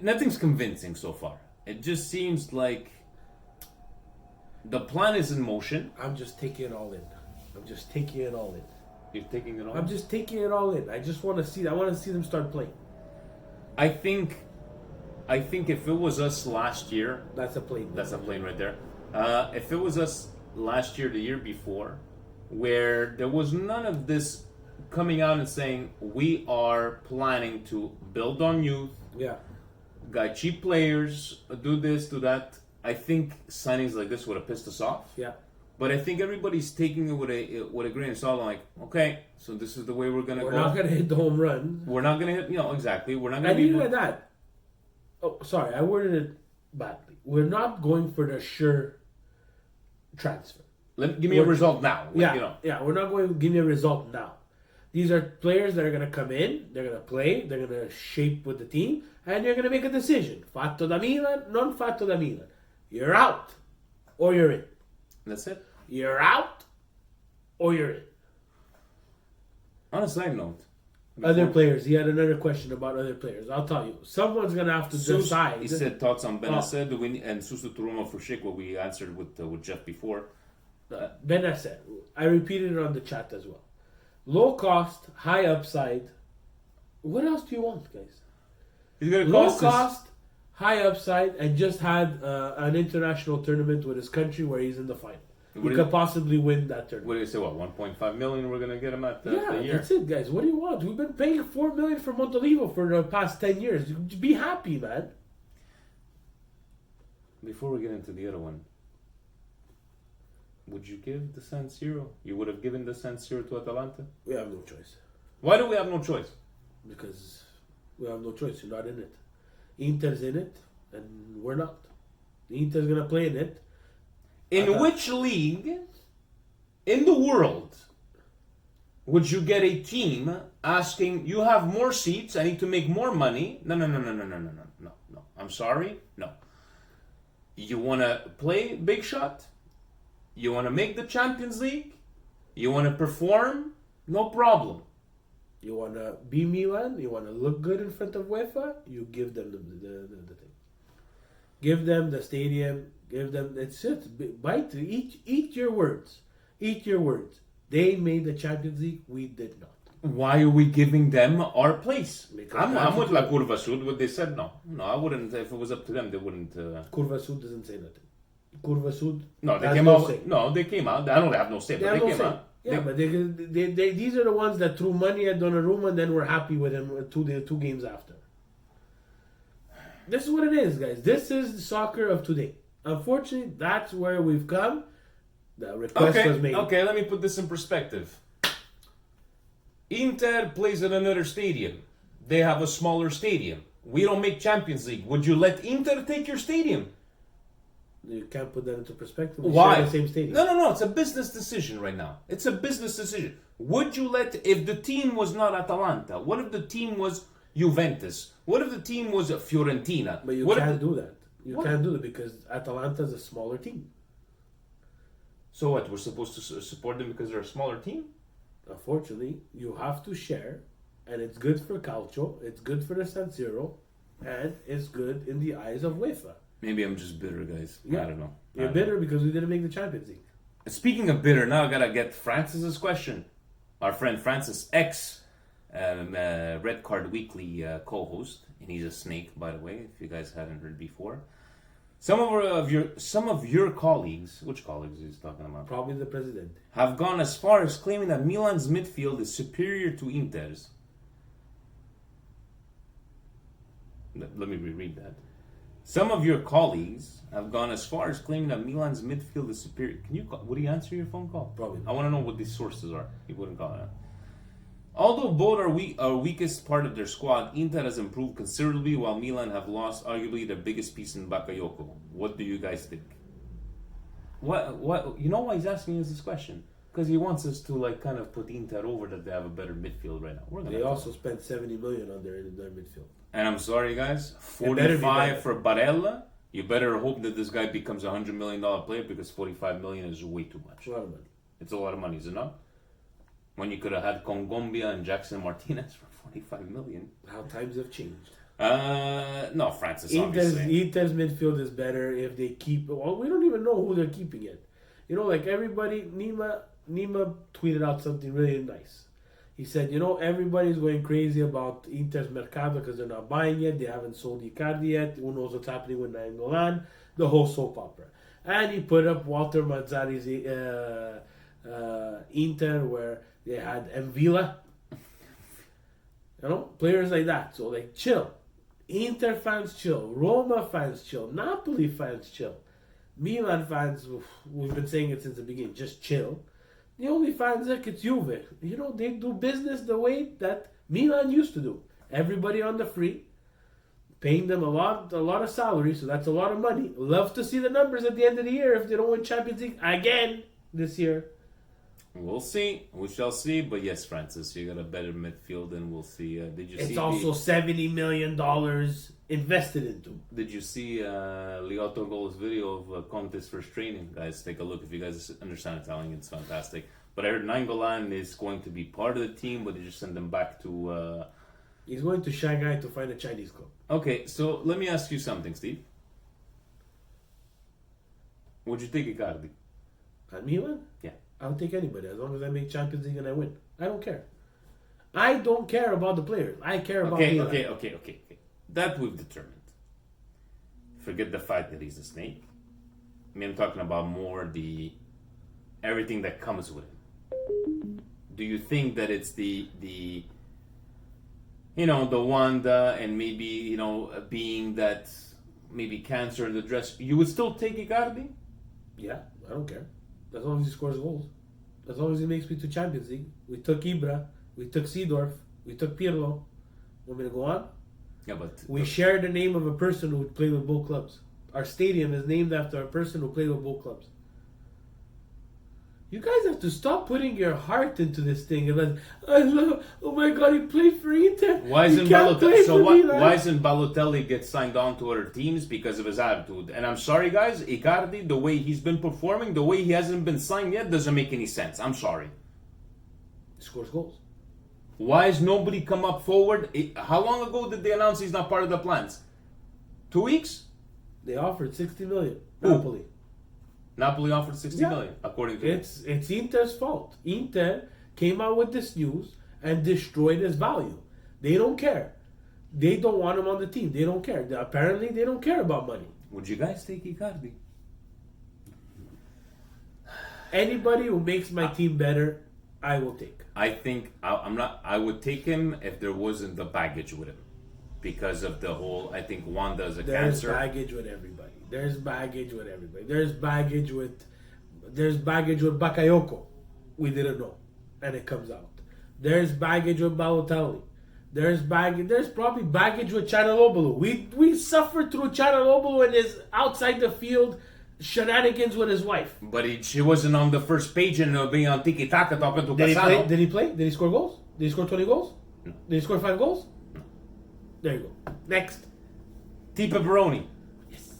nothing's convincing so far. It just seems like the plan is in motion. I'm just taking it all in. I'm just taking it all in. You're taking it all? I'm just taking it all in. I just want to see. I want to see them start playing. I think if it was us last year, That's a plane. that's a plane right there. If it was us last year, the year before, where there was none of this coming out and saying we are planning to build on youth, Yeah. got cheap players, do this, do that. I think signings like this would have pissed us off. Yeah. But I think everybody's taking it with a grain of salt. Like, okay, so this is the way we're gonna We're go. not gonna hit the home run. We're not gonna hit. Exactly. We're not gonna And be. even at that. Oh, sorry, I worded it badly. We're not going for the sure transfer. Give me a result now. Yeah, we're not going to give you a result now. These are players that are going to come in, they're going to play, they're going to shape with the team, and you're going to make a decision. Fatto da Milan, non fatto da Milan. You're out, or you're in. That's it. You're out, or you're in. On a side note, Other players. He had another question about other players. I'll tell you. Someone's going to have to decide. He said thoughts on Benacer and Susu Turuma for Schick, what we answered with Jeff before. Benacer. I repeated it on the chat as well. Low cost, high upside. What else do you want, guys? He's gonna Low cost us. cost, high upside, and just had an international tournament with his country where he's in the final. He could possibly win that tournament. What do you say? What 1.5 million? We're gonna get him at the year. That's it, guys. What do you want? We've been paying $4 million for Montolivo for the past 10 years. Be happy, man. Before we get into the other one, would you give the San Siro? You would have given the San Siro to Atalanta? We have no choice. Why do we have no choice? Because we have no choice. You're not in it. Inter's in it, and we're not. Inter's gonna play in it. In which league in the world would you get a team asking, you have more seats, I need to make more money? No. I'm sorry, no. You want to play big shot? You want to make the Champions League? You want to perform? No problem. You want to be Milan? You want to look good in front of UEFA? You give them the thing. Give them the stadium. Give them. That's it. Bite. Eat your words. Eat your words. They made the Champions League. We did not. Why are we giving them our place? Because I'm with La Curva Sud, but they said no. No, I wouldn't. If it was up to them, they wouldn't. Curva Sud doesn't say nothing. Curva Sud. No, they has came no out. say. No, they came out. I don't have no say, They but have they no came say. out. Yeah, but they these are the ones that threw money at Donnarumma and then were happy with him two games after. This is what it is, guys. This is the soccer of today. Unfortunately, that's where we've come. The request was made. Okay, let me put this in perspective. Inter plays at another stadium. They have a smaller stadium. We don't make Champions League. Would you let Inter take your stadium? You can't put that into perspective. We Why? share the same stadium. No. It's a business decision right now. It's a business decision. Would you let, if the team was not Atalanta, what if the team was Juventus? What if the team was Fiorentina? But you can't do that. You can't do that because Atalanta is a smaller team. So what? We're supposed to support them because they're a smaller team? Unfortunately, you have to share, and it's good for Calcio, it's good for the San Siro, and it's good in the eyes of UEFA. Maybe I'm just bitter, guys. Yeah. I don't know. You're bitter because we didn't make the Champions League. Speaking of bitter, now I gotta get Francis's question. Our friend Francis, Red Card Weekly co-host, and he's a snake, by the way, if you guys hadn't heard before. Some of your colleagues, which colleagues he's talking about? Probably the president. Have gone as far as claiming that Milan's midfield is superior to Inter's. Let me reread that. Some of your colleagues have gone as far as claiming that Milan's midfield is superior. Would he answer your phone call? Probably not. I want to know what these sources are. He wouldn't call it. Although both are weakest part of their squad, Inter has improved considerably while Milan have lost arguably their biggest piece in Bakayoko. What do you guys think? What you know why he's asking us this question? Because he wants us to like kind of put Inter over that they have a better midfield right now. We're gonna They also spent 70 million on their midfield. And I'm sorry, guys. It better be 45 better. for Barella. You better hope that this guy becomes $100 million player because 45 million is way too much. It's a lot of money. It's a lot of money, is it not? When you could have had Kongombia and Jackson Martinez for 45 million. How times have changed. No, Francis, Inter's obviously. midfield is better if they keep. Well, we don't even know who they're keeping yet. You know, like everybody, Nima tweeted out something really nice. He said, everybody's going crazy about Inter's Mercado because they're not buying yet. They haven't sold Icardi yet. Who knows what's happening with Nainggolan? The whole soap opera. And he put up Walter Mazzari's Inter where they had Mvila. Players like that. So, like, chill. Inter fans chill. Roma fans chill. Napoli fans chill. Milan fans, we've been saying it since the beginning, just chill. The only fans like it's Juve. They do business the way that Milan used to do. Everybody on the free, paying them a lot of salary, so that's a lot of money. Love to see the numbers at the end of the year if they don't win Champions League again this year. We'll see. We shall see. But yes, Francis, you got a better midfield, and we'll see. Did you see? It's also $70 million invested into. Did you see Liotto Gol's video of Conte's first training? Guys, take a look. If you guys understand Italian, it's fantastic. But I heard Nainggolan is going to be part of the team, but they just send them back to... He's going to Shanghai to find a Chinese club. Okay, so let me ask you something, Steve. Would you take Icardi? At Milan? Yeah. I'll take anybody as long as I make Champions League and I win. I don't care. I don't care about the players. I care about Milan. Okay. That we've determined. Forget the fact that he's a snake. I mean, I'm talking about more the everything that comes with him. Do you think that it's the Wanda and maybe being that maybe cancer in the dress? You would still take Icardi? Yeah, I don't care. As long as he scores goals. As long as he makes me to Champions League. We took Ibra. We took Seedorf. We took Pirlo. Want me to go on? Yeah, but We share the name of a person who played with both clubs. Our stadium is named after a person who played with both clubs. You guys have to stop putting your heart into this thing. And like, oh my God, he played for Inter. Why isn't Balotelli get signed on to other teams because of his attitude? And I'm sorry, guys, Icardi, the way he's been performing, the way he hasn't been signed yet, doesn't make any sense. I'm sorry. He scores goals. Why has nobody come up forward? How long ago did they announce he's not part of the plans? 2 weeks? They offered 60 million. Who? Napoli offered 60 million, according to it's Inter's fault. Inter came out with this news and destroyed his value. They don't care. They don't want him on the team. They don't care. Apparently, they don't care about money. Would you guys take Icardi? Anybody who makes my team better, I will take. I think I would take him if there wasn't the baggage with him, because of the whole. I think Wanda is a cancer. There's baggage with everybody. There's baggage with Bakayoko. We didn't know, and it comes out. There's baggage with Balotelli. There's probably baggage with Chanalobulu. We suffered through Chanalobulu and his outside the field shenanigans with his wife. But she wasn't on the first page and being on Tiki Taka talking to Casado. Did he play? Did he score goals? Did he score 20 goals? No. Did he score 5 goals? No. There you go. Next. T. Pepperoni. Yes.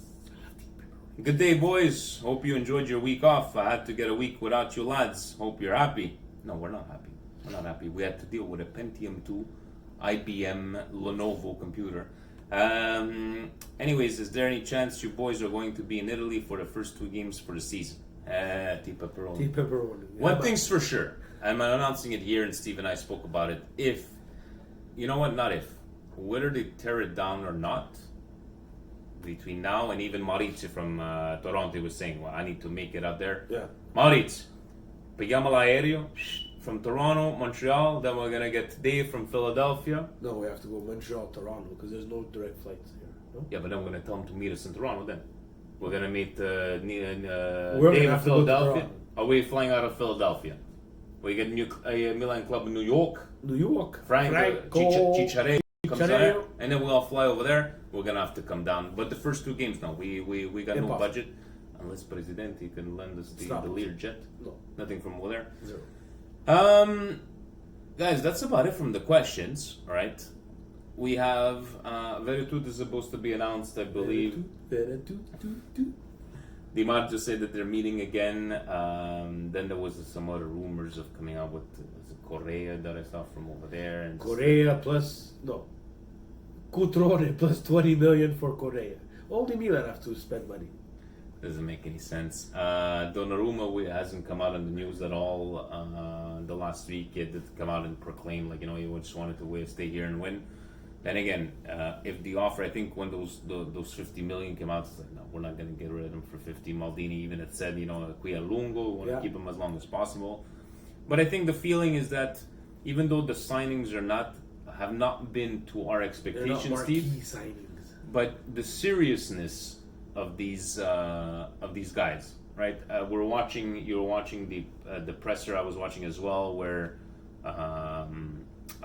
Good day, boys. Hope you enjoyed your week off. I had to get a week without you lads. Hope you're happy. No, we're not happy. We're not happy. We had to deal with a Pentium 2 IBM Lenovo computer. Anyways, is there any chance you boys are going to be in Italy for the first 2 games for the season? T. Pepperoni. T. Pepperoni. One thing's for sure. I'm announcing it here, and Steve and I spoke about it. If, you know what, not if, whether they tear it down or not, between now and even Maurizio from Toronto was saying, well, I need to make it up there. Yeah. Maurizio, paghiamo l'aereo from Toronto, Montreal, then we're going to get Dave from Philadelphia. No, we have to go Montreal, Toronto, because there's no direct flights here. No? Yeah, but then we're going to tell him to meet us in Toronto then. We're going to meet Dave gonna in Philadelphia. Are we flying out of Philadelphia? We get a Milan club in New York. New York. Frank Cicciarelli comes Cicciarelli. out, and then we all fly over there. We're going to have to come down. But the first 2 games, no, we got no Impossible. budget. Unless Presidente can lend us the Stop. Learjet. No. Nothing from over there. Zero. Guys, that's about it from the questions, right? We have Veritut is supposed to be announced, I believe. Di Maggio said that they're meeting again. Then there was some other rumors of coming out with Correa that I saw from over there. And Correa plus Cutrone plus 20 million for Correa. Only Milan have to spend money. Doesn't make any sense. Donnarumma hasn't come out in the news at all. The last week he did come out and proclaim he just wanted to stay here and win. Then again, if the offer, I think when those 50 million came out, it's like, no, we're not going to get rid of him for 50. Maldini even had said, qui a lungo, we want to keep him as long as possible. But I think the feeling is that even though the signings have not been to our expectations, They're not marquee Steve, signings. but the seriousness of these guys, right? You're watching the presser. I was watching as well, where I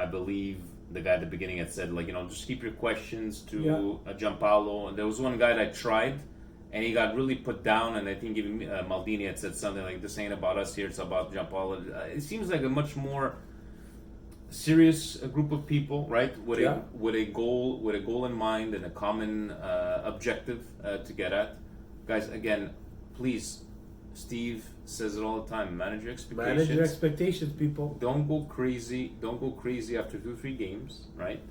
believe the guy at the beginning had said, just keep your questions to Giampaolo. And there was one guy that tried, and he got really put down. And I think even Maldini had said something like, "This ain't about us here; it's about Giampaolo." It seems like a much more serious group of people, right? With a goal in mind and a common objective to get at. Guys, again, please, Steve says it all the time. Manage your expectations. Manage your expectations, people. Don't go crazy. Don't go crazy after 2-3 games, right?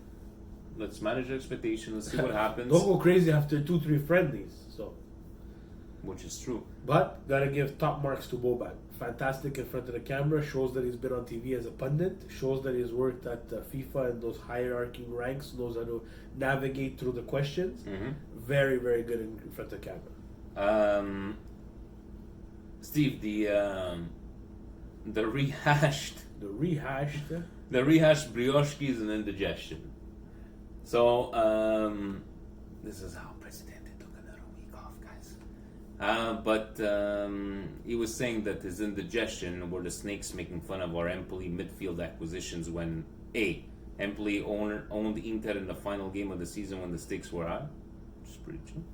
Let's manage your expectations. Let's see what happens. Don't go crazy after 2-3 friendlies. So, which is true. but gotta give top marks to Boban. Fantastic in front of the camera. Shows that he's been on TV as a pundit. Shows that he's worked at FIFA and those hierarchy ranks. Knows how to navigate through the questions. Mm-hmm. Very, very good in front of the camera. Steve, the rehashed briochkis and indigestion. So this is how Presidente took another week off, guys. But he was saying that his indigestion were the snakes making fun of our Empoli midfield acquisitions when Empoli owned Inter in the final game of the season when the stakes were high, which is pretty true.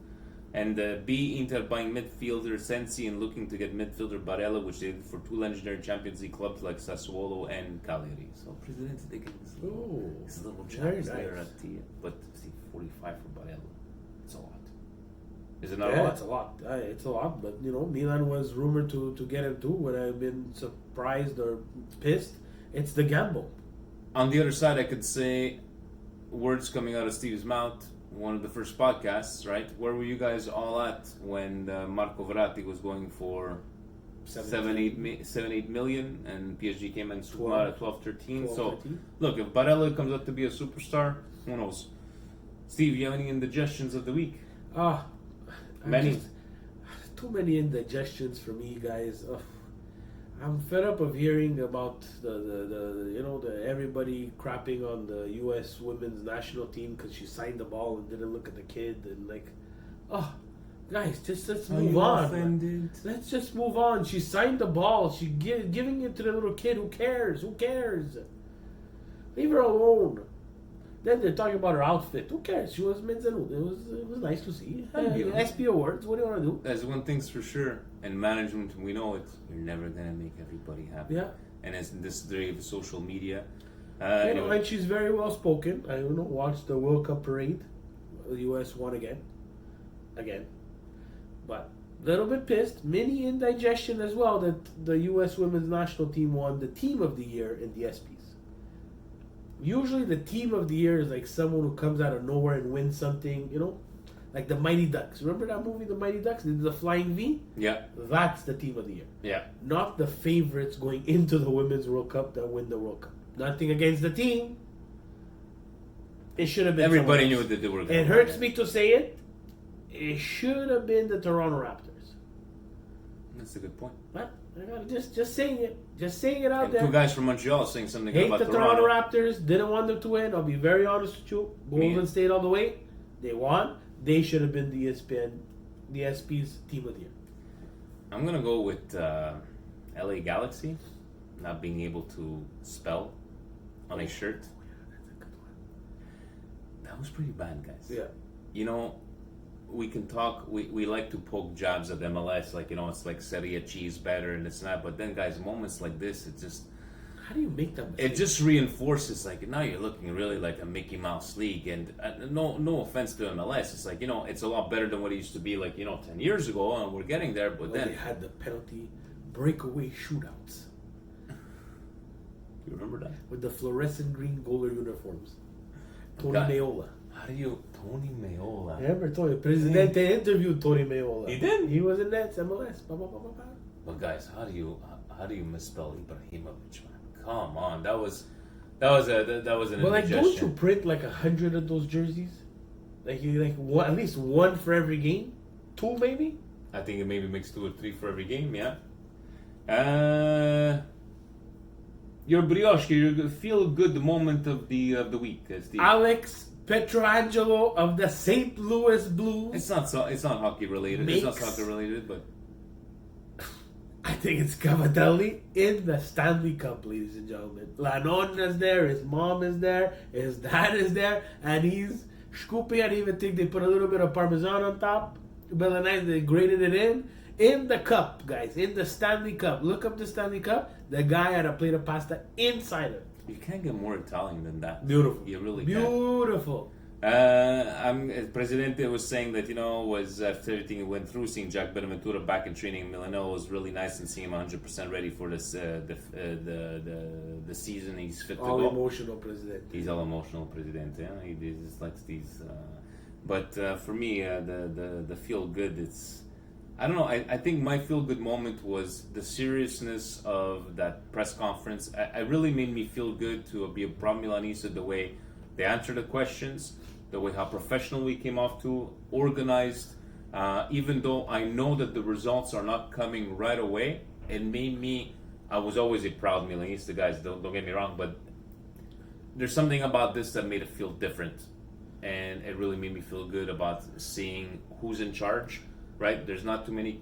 And B, Inter buying midfielder Sensi and looking to get midfielder Barella, which they did for 2 legendary Champions League clubs like Sassuolo and Cagliari. So Presidente taking his little jabs there at the... But see, 45 for Barella. It's a lot. Is it not a lot? It's a lot. It's a lot, but Milan was rumored to get him too. Would I have been surprised or pissed? It's the gamble. On the other side, I could say words coming out of Steve's mouth. One of the first podcasts, right? Where were you guys all at when Marco Verratti was going for 7-8 million and PSG came and swooped out at 12-13? So, look, if Barella comes out to be a superstar, who knows? Steve, you have any indigestions of the week? Many. Too many indigestions for me, guys. I'm fed up of hearing about the everybody crapping on the U.S. women's national team because she signed the ball and didn't look at the kid and guys, let's move on. Offended? Let's just move on. She signed the ball. She giving it to the little kid. Who cares? Leave her alone. Then they're talking about her outfit. Who cares? She was Menzenu. It was nice to see. SP Awards. What do you want to do? That's one thing's for sure. And management, we know it. You're never gonna make everybody happy. Yeah. And as in this day of social media, and she's very well spoken. I watched the World Cup parade. The U.S. won again, but a little bit pissed. Mini indigestion as well that the U.S. women's national team won the Team of the Year in the ESPYs. Usually, the Team of the Year is like someone who comes out of nowhere and wins something. Like the Mighty Ducks. Remember that movie, The Mighty Ducks? They did the Flying V? Yeah. That's the Team of the Year. Yeah. Not the favorites going into the Women's World Cup that win the World Cup. Nothing against the team. It should have been everybody knew that they were going to It hurts me to say it. It should have been the Toronto Raptors. That's a good point. But just saying it. Just saying it out and there. 2 guys from Montreal saying something Hate about the Toronto Raptors. Didn't want them to win. I'll be very honest with you. Golden State all the way. They won. They should have been the ESPY's Team of the Year. I'm going to go with LA Galaxy not being able to spell on a shirt. That's a good one. That was pretty bad, guys. Yeah. we can talk. We like to poke jabs at MLS, like it's like Serie A cheese better and it's not. But then, guys, moments like this, it just How do you make that mistake? it just reinforces like now you're looking really like a Mickey Mouse league. And no offense to MLS, it's like it's a lot better than what it used to be like 10 years ago, and we're getting there. But then they had the penalty breakaway shootouts you remember that with the fluorescent green goalie uniforms. Tony God. Meola. How do you Tony Meola? Remember Tony? Presidente interviewed Tony Meola. He did? He was in that MLS. Ba, ba, ba, ba, ba. But guys, how do you misspell Ibrahimovic, man? Come on, that was an But like, don't you indigestion. print like 100 of those jerseys? Like you one, at least one for every game, 2 maybe. I think it maybe makes 2 or 3 for every game. Yeah. Your brioche, your feel good moment of the week, Steve. Alex Petrangelo of the St. Louis Blues. It's not hockey related. It's not soccer related, but I think it's Cavatelli in the Stanley Cup, ladies and gentlemen. Lanonna's there, his mom is there, his dad is there, and he's scooping. I didn't even think they put a little bit of Parmesan on top. Really nice, they grated it in the cup, guys, in the Stanley Cup. Look up the Stanley Cup. The guy had a plate of pasta inside it. you can't get more Italian than that. Beautiful. You really Beautiful. Presidente was saying that was after everything went through, seeing Jack Bonaventura back in training in Milan was really nice, and seeing him 100% ready for this the season. He's fit to All go. emotional, President. He's all emotional, Presidente. Yeah? He just likes these. But for me, the feel good. It's I don't know. I think my feel good moment was the seriousness of that press conference. It really made me feel good to be a proud Milanese. The way they answered the questions, the way how professional we came off to, organized. Even though I know that the results are not coming right away, it made me. I was always a proud Milanese, guys. Don't get me wrong, but there's something about this that made it feel different, and it really made me feel good about seeing who's in charge. Right? There's not too many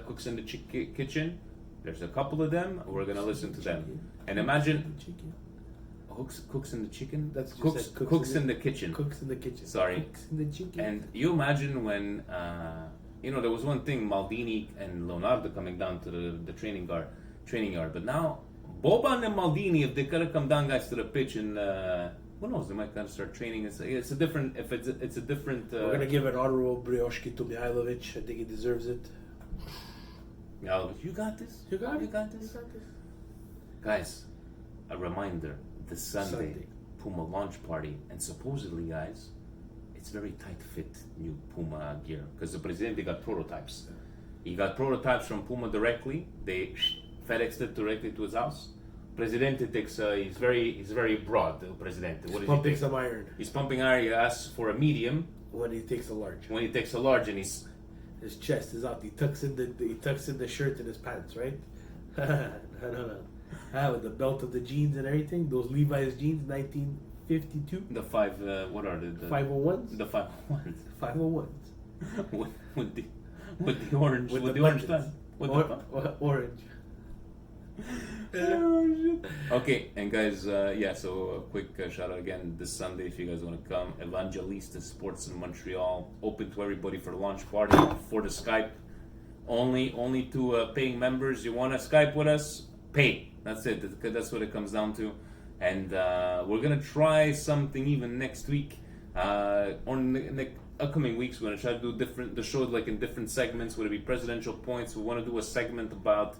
cooks in the kitchen. There's a couple of them. We're gonna listen to them, and imagine. Cooks in the chicken. That's just cooks. like Cooks in the kitchen. Cooks in the kitchen. Sorry. Cooks in the chicken. And you imagine when there was one thing, Maldini and Leonardo coming down to the training yard, but now Boban and Maldini, if they could have come down, guys, to the pitch, and who knows, they might kind of start training. It's a different. If it's a different. We're gonna give an honorable brioche to Mihailovic. I think he deserves it. Mihailovic, you got this. You got You got this. Guys, a reminder. This Sunday, Puma launch party, and supposedly, guys, it's very tight fit new Puma gear because the Presidente got prototypes. He got prototypes from Puma directly. They FedExed it directly to his house. Presidente takes he's very broad. The Presidente, what is Pumping he take? some iron He's pumping iron. He asks for a medium. when he takes a large. When he takes a large, and His chest is out. He tucks in the shirt in his pants, right? No. With the belt of the jeans and everything. Those Levi's jeans, 1952. the five what are the 501s. the 501s 501s. with the orange With with the the orange buttons. tie. With the Orange. oh, shit. Okay, and guys, so a quick shout out again this Sunday if you guys want to come. Evangelista Sports in Montreal, open to everybody for the launch party for the Skype. Only to paying members. You want to Skype with us? Pay. That's it. That's what it comes down to. And we're gonna try something even next week. On the upcoming weeks, we're gonna try to do the show like in different segments. Would it be presidential points? We want to do a segment about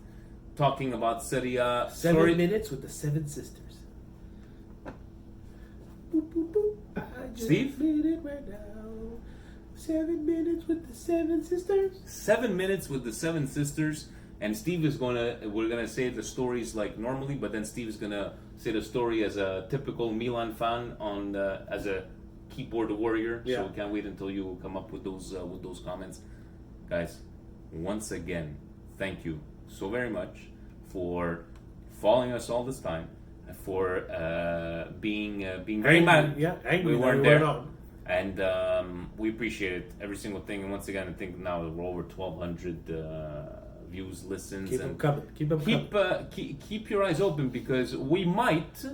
talking about Serie A. 7 minutes with the 7 sisters. Boop, boop, boop. I just Steve? made it right now. 7 minutes with the 7 sisters. 7 minutes with the 7 sisters. And Steve is we're gonna say the stories like normally, but then Steve is gonna say the story as a typical Milan fan as a keyboard warrior. Yeah. So we can't wait until you come up with those comments, guys. Once again, thank you so very much for following us all this time, for being very mad. Yeah, angry. We weren't that there. on. And we appreciate it, every single thing. And once again, I think now we're over 1,200 views, listens. Keep them and coming. Keep them coming. keep your eyes open, because we might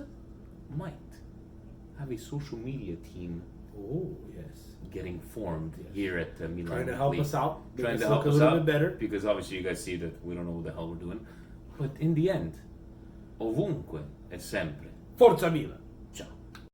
have a social media team Oh, yes. getting formed here at Milan. Trying to help Weekly. us out. Make Trying us to look help a us little out bit better. because obviously you guys see that we don't know what the hell we're doing. But in the end, ovunque e sempre. Forza Milan!